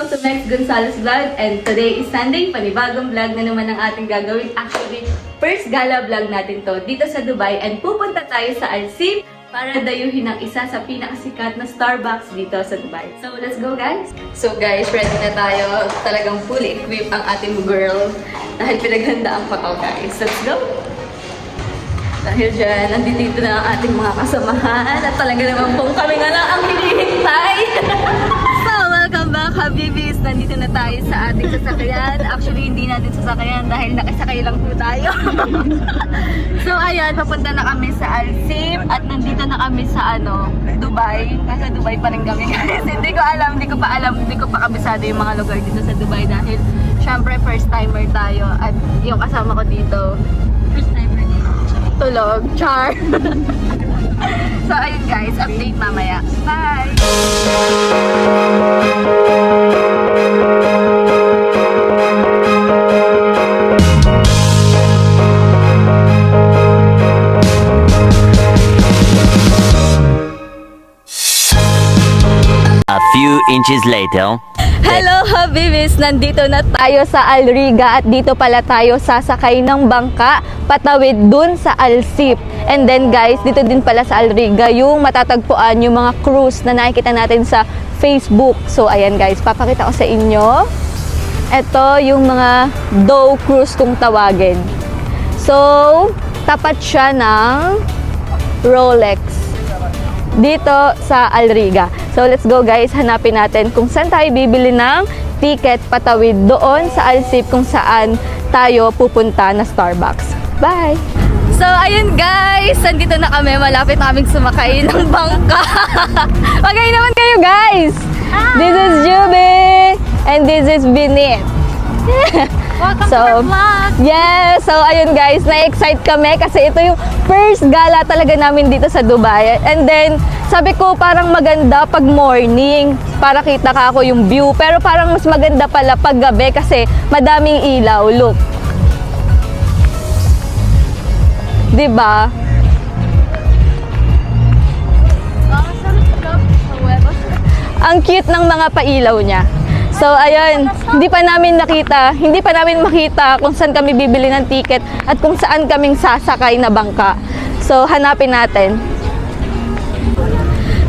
Welcome to Mex Gonzalez Vlog, and today is Sunday, panibagong vlog na naman ang ating gagawin. Actually, first gala vlog natin to dito sa Dubai, and pupunta tayo sa Al-Seef para dayuhin ang isa sa pinakasikat na Starbucks dito sa Dubai. So, let's go guys! So guys, ready na tayo. Talagang fully equipped ang ating girl dahil pinaghandaan pa to guys. Let's go! Dahil dyan, nandito na ang ating mga kasamahan at talaga naman pong kami nga lang ang hinihintay. So, welcome back Habibis! Nandito na tayo sa ating sasakyan. Actually, hindi natin sasakyan dahil nakasakay lang po tayo. So, ayan, papunta na kami sa Al-Seef at nandito na kami sa Dubai. Nasa Dubai pa rin kami guys. Hindi ko pa kabisado yung mga lugar dito sa Dubai dahil syempre first timer tayo at yung kasama ko dito tulog, char. So ayun guys, update mamaya. Bye! A few inches later. Hello Habibis! Nandito na tayo sa Al Riga at dito pala tayo sasakay ng bangka patawid dun sa Al-Seef. And then guys, dito din pala sa Al Riga yung matatagpuan yung mga cruise na nakikita natin sa Facebook. So ayan guys, papakita ko sa inyo. Ito yung mga Dow cruise kung tawagin. So, tapat siya ng Rolex dito sa Al Riga. So let's go guys, hanapin natin kung saan tayo bibili ng ticket patawid doon sa Al-Seef kung saan tayo pupunta na Starbucks. Bye! So ayun guys, nandito na kami, malapit na kaming sumakay ng bangka. Magay naman kayo guys! This is Juby and this is Binit. Welcome to our vlog! Yes! So, ayun guys, na-excite kami kasi ito yung first gala talaga namin dito sa Dubai. And then, sabi ko parang maganda pag morning para kita ka ako yung view. Pero parang mas maganda pala pag gabi kasi madaming ilaw. Look. Diba? Ang cute ng mga pailaw niya. So ayun, hindi pa namin makita kung saan kami bibili ng ticket at kung saan kaming sasakay na bangka. So hanapin natin.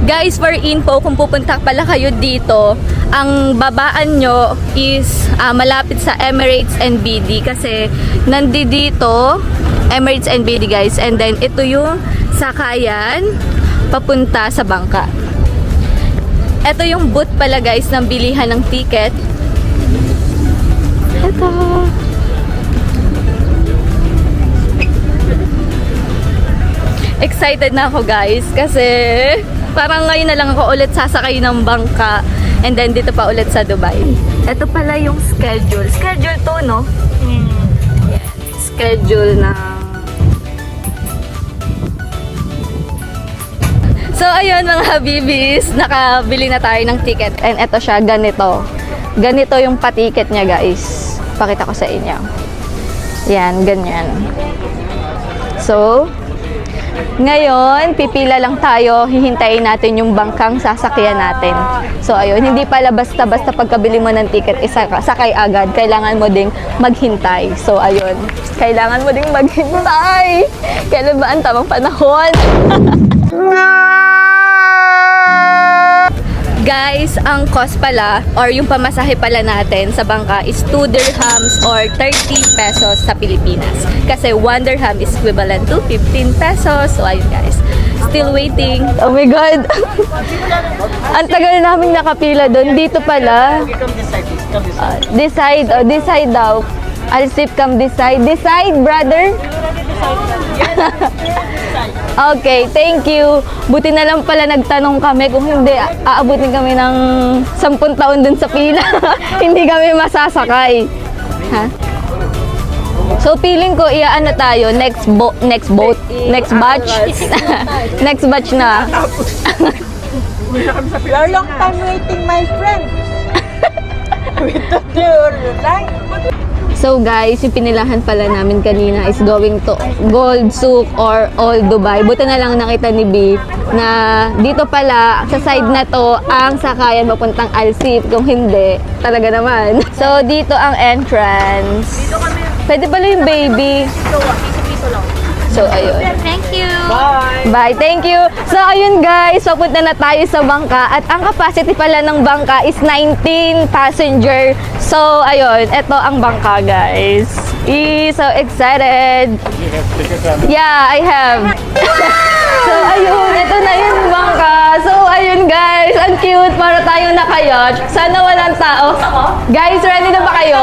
Guys, for info, kung pupunta pala kayo dito, ang babaan nyo is malapit sa Emirates NBD kasi nandito Emirates NBD guys, and then ito yung sakayan papunta sa bangka. Ito yung booth pala guys ng bilihan ng ticket. Ito. Excited na ako guys kasi parang ngayon na lang ako ulit sasakay ng bangka and then dito pa ulit sa Dubai. Ito pala yung schedule. Schedule to, no? Yeah. Schedule na. So ayun mga Habibis, nakabili na tayo ng ticket and eto siya, ganito. Ganito yung patiket niya guys. Pakita ko sa inyo. Yan, ganyan. So, ngayon, pipila lang tayo, hihintayin natin yung bangkang sasakyan natin. So ayun, hindi pala basta-basta pagkabili mo ng ticket, sakay agad. Kailangan mo ding maghintay. So ayun, kailangan mo ding maghintay. Kailan ba ang tamang panahon? Guys, ang cost pala or yung pamasahe pala natin sa bangka is 2 dirhams or 30 pesos sa Pilipinas. Kasi 1 dirham is equivalent to 15 pesos. So ayun guys, still waiting. Oh my god. Ang tagal namin nakapila doon. Dito pala. Decide daw. Al-Seef come decide. Decide, brother. Okay, thank you. Buti na lang pala nagtanong kami, kung hindi aabutin kami ng 10 taon dun sa pila. Hindi kami masasakay. Ha? So feeling ko iaan na tayo next batch. Next batch na. You're long time waiting, my friend. With the line. So guys, yung pinilahan pala namin kanina is going to Gold Souk or Old Dubai. Buti na lang nakita ni B na dito pala, sa side na to, ang sakayan papuntang Al Seef. Kung hindi, talaga naman. So dito ang entrance. Pwede pala yung baby. So ayun. Thank you. Bye. Thank you. So, ayun guys, papunta na tayo sa bangka at ang capacity pala ng bangka is 19 passenger. So, ayun, ito ang bangka guys. So excited. Yeah, I have. So, ayun, ito na yung bangka. So, ayun guys, ang cute para tayong naka-yacht. Sana walang tao. Guys, ready na ba kayo?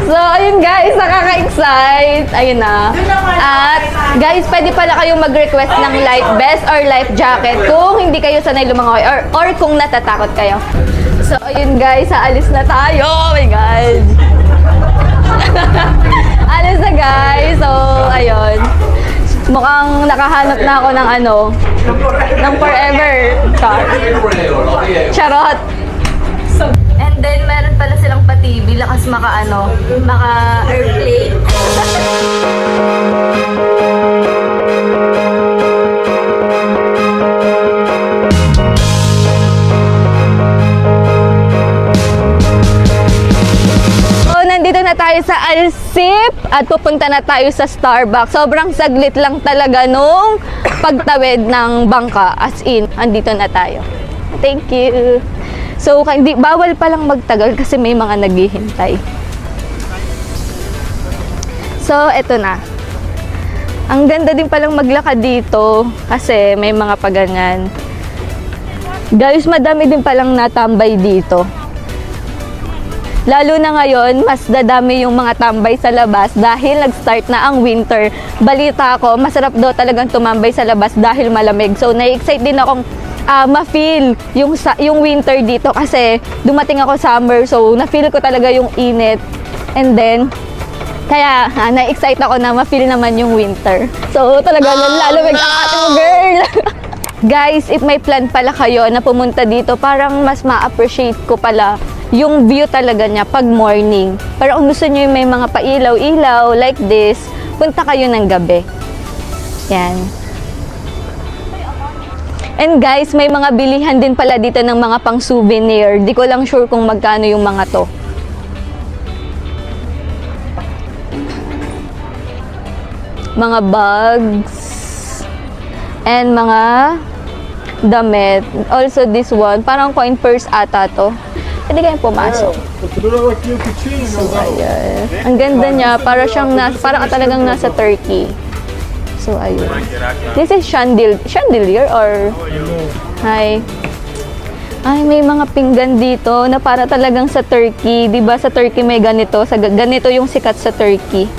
So, ayun guys, nakaka-excite. Ayun na. At, guys, pwede pala kayong mag-request ng life vest or life jacket kung hindi kayo sanay lumangoy or kung natatakot kayo. So, ayun guys, aalis na tayo. Oh my God. Alis na guys. So, ayun. Mukhang nakahanap na ako ng ng forever. Charot. And then, meron pala silang pa-TV, lakas maka-airplane. So, nandito na tayo sa Al Seef at pupunta na tayo sa Starbucks. Sobrang saglit lang talaga nung pagtawid ng bangka. As in, andito na tayo. Thank you. So, hindi, bawal palang magtagal kasi may mga naghihintay. So, eto na. Ang ganda din palang maglakad dito kasi may mga paganyan. Guys, madami din palang natambay dito. Lalo na ngayon, mas dadami yung mga tambay sa labas dahil nag-start na ang winter. Balita ko, masarap daw talagang tumambay sa labas dahil malamig. So, na-excite din akong ma-feel yung winter dito kasi dumating ako summer, so na-feel ko talaga yung init. And then, kaya na-excite ako na ma-feel naman yung winter. So talaga lalamig ang ating girl. Guys, if may plan pala kayo na pumunta dito, parang mas ma-appreciate ko pala yung view talaga niya pag morning. Pero kung gusto nyo yung may mga pailaw-ilaw like this, punta kayo ng gabi. Yan. And guys, may mga bilihan din pala dito ng mga pang souvenir. Di ko lang sure kung magkano yung mga to. Mga bags and mga damit. Also this one, parang coin purse ata to. Pwede kayong pumasok. So, ayan. Ang ganda niya, para ka talagang nasa Turkey. So, ayun. This is chandelier or... Hi. Ay, may mga pinggan dito na para talagang sa Turkey. Diba sa Turkey may ganito? Ganito yung sikat sa Turkey.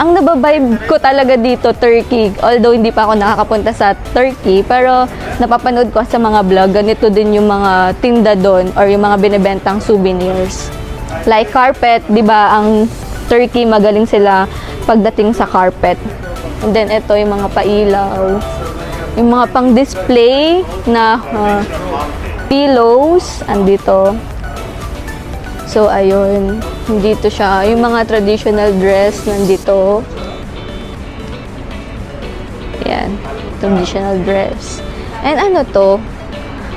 Ang nababibe ko talaga dito, Turkey. Although hindi pa ako nakakapunta sa Turkey, pero napapanood ko sa mga vlog, ganito din yung mga tinda doon or yung mga binibentang souvenirs. Like carpet, diba? Ang Turkey, magaling sila pagdating sa carpet. And then, ito yung mga pailaw. Yung mga pang-display na pillows, andito. So, ayun. Dito siya. Yung mga traditional dress, nandito. Ayan. Traditional dress. And ano to?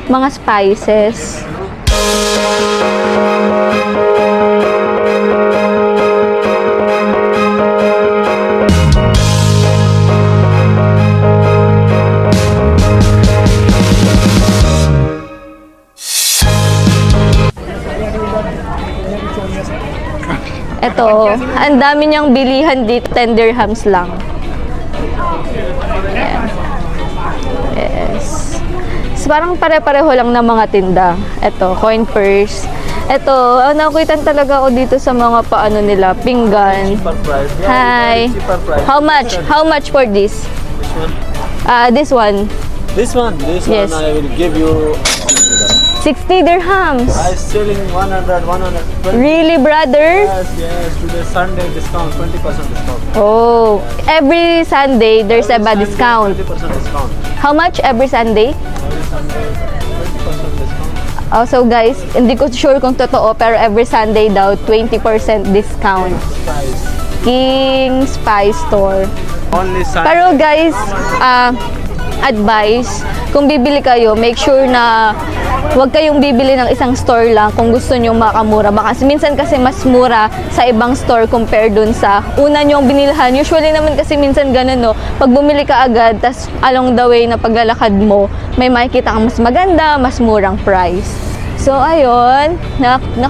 Mga spices. Ito, ang dami niyang bilihan dito, 10 dirhams lang. Ayan. Yes. So, parang pare-pareho lang ng mga tinda. Ito, coin purse. Ito, nakita talaga ako dito sa mga paano nila, pinggan. Hi. How much? How much for this? This one. This one Yes. I will give you 60 dirhams. I selling 100, 120. Really, brother? Yes, today Sunday discount, 20% discount. Oh, every Sunday there's a Every discount. 20% discount. How much every Sunday? Every Sunday, 20% discount. So guys, hindi ko sure kung totoo, pero every Sunday daw, 20% discount. Price. King Spice Store. Only Sunday. Pero guys, advice, kung bibili kayo, make sure na huwag kayong bibili ng isang store lang kung gusto nyo makamura. Baka minsan kasi mas mura sa ibang store compare dun sa una nyong binilhan. Usually naman kasi minsan ganun, no? Pag bumili ka agad, tas along the way na paglalakad mo, may makikita kang mas maganda, mas murang price. So, ayun.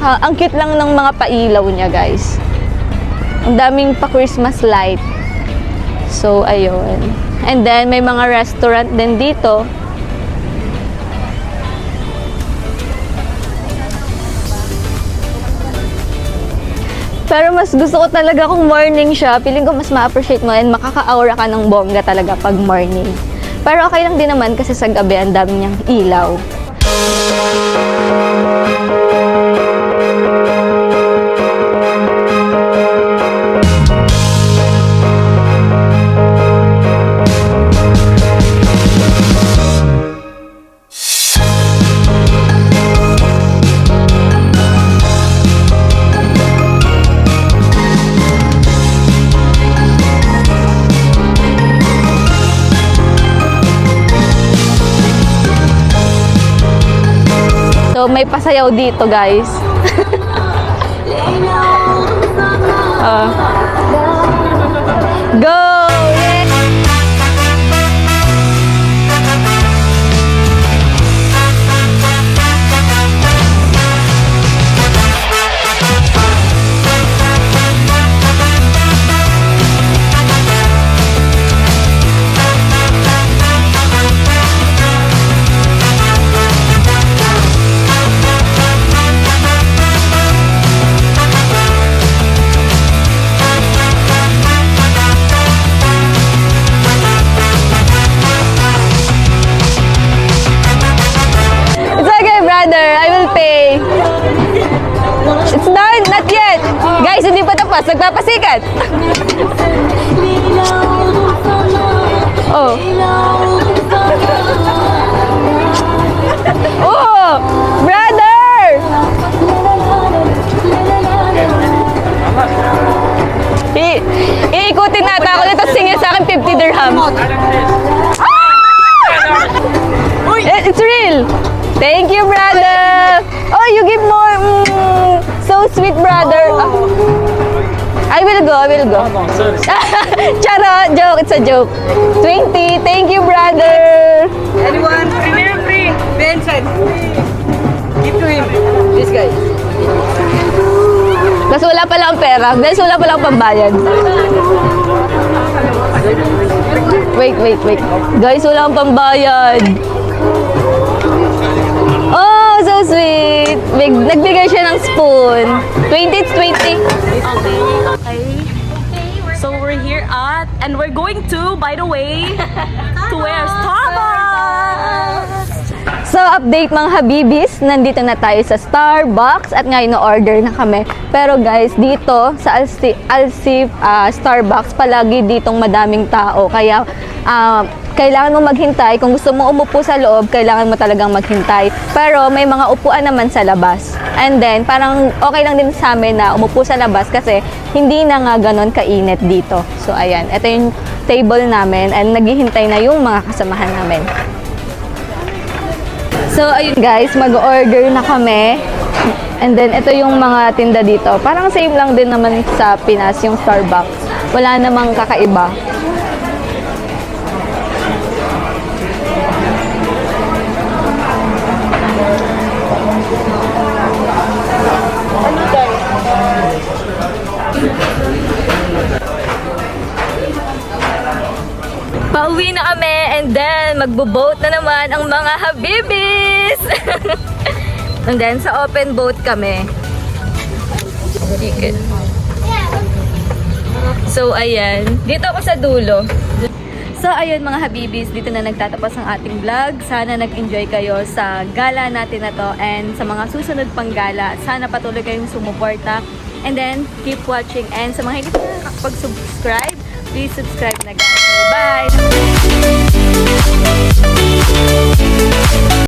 Ang cute lang ng mga pailaw niya, guys. Ang daming pa-Christmas light. So, ayun. And then, may mga restaurant din dito. Pero mas gusto ko talaga kung morning siya. Feeling ko mas ma-appreciate mo and makaka-aura ka ng bongga talaga pag morning. Pero okay lang din naman kasi sa gabi ang dami niyang ilaw. So, may pasayaw dito, guys. Go! Yeah! It's okay, brother. I will pay. It's done. Not yet. Guys, hindi pa tapos. Nagpapasikat. Oh. Oh! Brother! Iikutin nata ako nito. Singin sa akin 50 dirham. It's real. Thank you, brother. Oh, you give more. So sweet, brother. I will go. Sorry. Charot. Joke. It's a joke. 20. Thank you, brother. Anyone? Free. Benson. Give to him. This guy. Kasi wala pa lang pera. Dahil wala pa lang pambayad. Wait. Guys, wala pang pambayad. Oh, so sweet. Nagbigay siya ng spoon. 20, it's 20. Okay. So we're here at, and we're going to, by the way, to where? Starbucks! So, update mga Habibis, nandito na tayo sa Starbucks at ngayon na-order na kami. Pero guys, dito sa Alsif Starbucks, palagi ditong madaming tao. Kaya, kailangan mo maghintay. Kung gusto mo umupo sa loob, kailangan mo talagang maghintay. Pero may mga upuan naman sa labas. And then, parang okay lang din sa amin na umupo sa labas kasi hindi na nga ganon kainit dito. So, ayan. Ito yung table namin and naghihintay na yung mga kasamahan namin. So, ayun guys, mag-order na kami. And then, ito yung mga tinda dito. Parang same lang din naman sa Pinas, yung Starbucks. Wala namang kakaiba. Pauwi na kami and then magbo-boat na naman ang mga Habibis! And then sa open boat kami. Chicken. So ayan, dito ako sa dulo. So ayun mga Habibis, dito na nagtatapos ang ating vlog. Sana nag-enjoy kayo sa gala natin na to and sa mga susunod pang gala. Sana patuloy kayong sumuporta. And then, keep watching. And sa mga hindi pa nakakapag-subscribe, please subscribe na guys. Bye!